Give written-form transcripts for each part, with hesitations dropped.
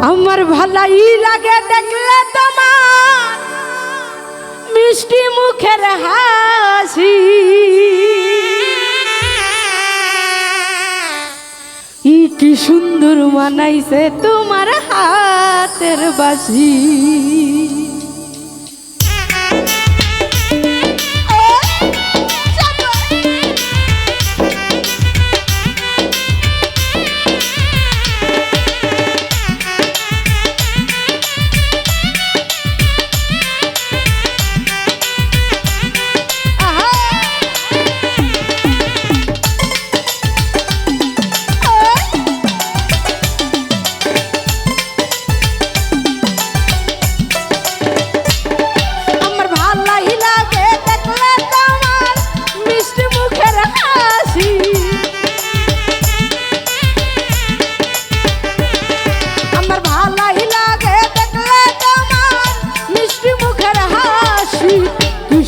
আমার ভালাই লাগে দেখলে তোমার মিষ্টি মুখের হাসি, কি সুন্দর মানাইছে তোমার হাতের বাঁশি।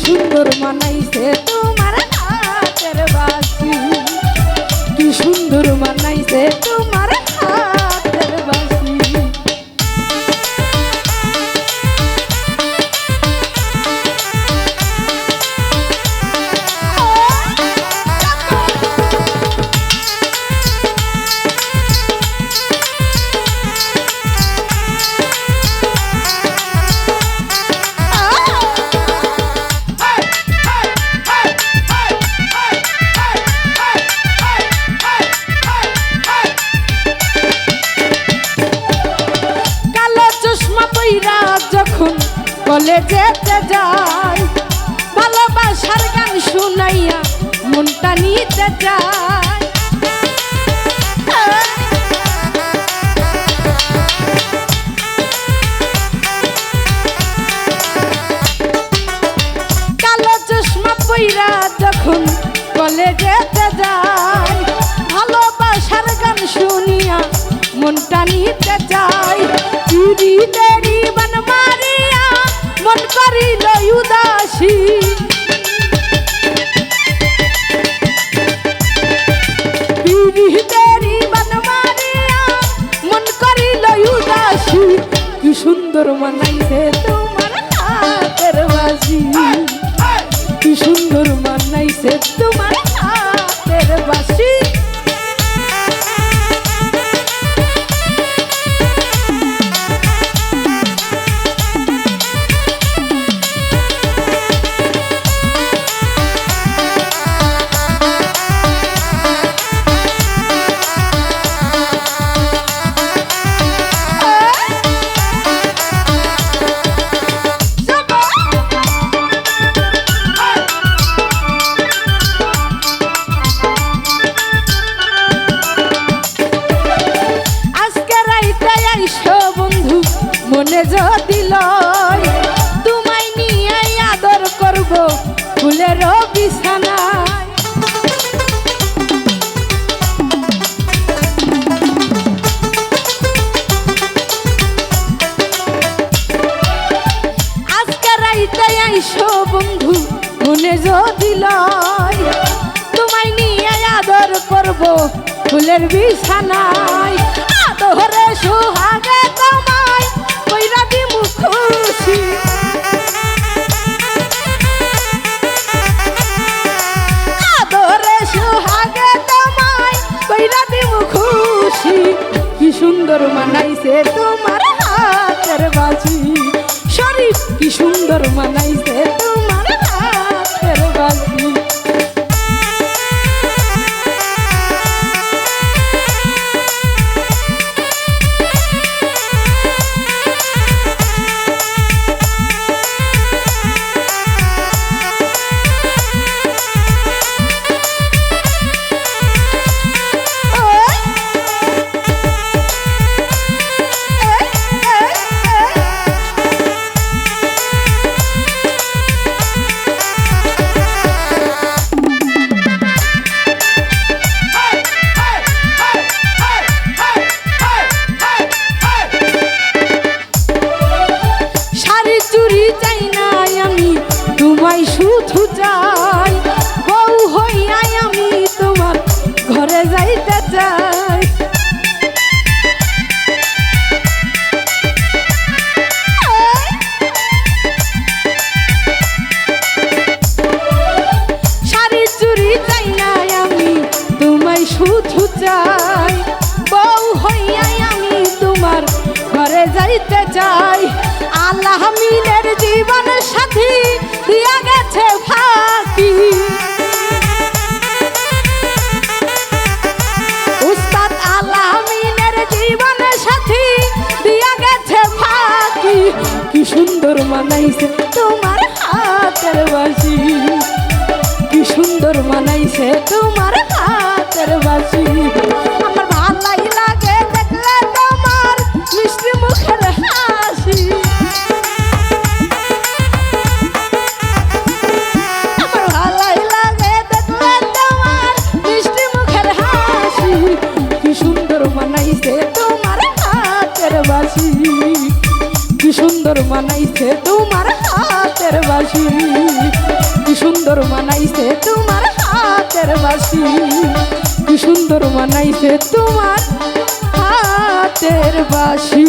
সুন্দর মানাইছে তোমার হাতের বাঁশি, কি সুন্দর মানাইছে তোমার হাতের বাঁশি। যখন কলেজেতে যাই ভালোবাসার গান শুনাইয়া মনটা নিতে যাই, কালো চশমা পইরা যখন কলেজেতে যাই ভালোবাসার গান শুনিয়া মনটা নিতে যাই। চুরি দেরি বান মারিয়া মন করিল উদাসী, দেরি বান মারিয়া মন করিল উদাসী, কি সুন্দর মানাইছে তোমার হাতের বাঁশি, কি সুন্দর মানাইছে তোমার হাতের বাঁশি। মনে যদি লয় তোমায় নিয়ে আদর করব ফুলের বিছানায়, আজকে রাইতে আইসো বন্ধু মনে যদি লয় তোমায় নিয়ে আদর করব ফুলের বিছানায়, আদরে সোহাগে তোমায় কইরা দিমু খুশি, আদরে সোহাগে তোমায় কইরা দিমু খুশি, কি সুন্দর মানাইছে তোমার হাতের বাঁশি, শরীফ কি সুন্দর মানাইছে তোমার হাতের বাঁশি। ঘরে যাইতে চাই। আল্লাহ মিনের জীবন সাথী দিয়া গেছে ফাঁকি। উস্তাদ আল্লাহ মিনের জীবন সাথী দিয়া গেছে ফাঁকি। কি সুন্দর মানাইছে তোমার হাতের বাঁশি, কি সুন্দর মানাইছে তোমার হাতের বাঁশি। আমার ভালাই লাগে দেখলে তোমার মিষ্টি মুখের হাসি। আমার ভালাই লাগে দেখলে তোমার মিষ্টি মুখের হাসি। কি সুন্দর মানাইছে তোমার হাতের বাঁশি, কি সুন্দর মানাইছে তোমার হাতের বাঁশি, কি সুন্দর মানাইছে তোমার হাতের বাঁশি, কি সুন্দর মানাইছে তোমার হাতের বাঁশি।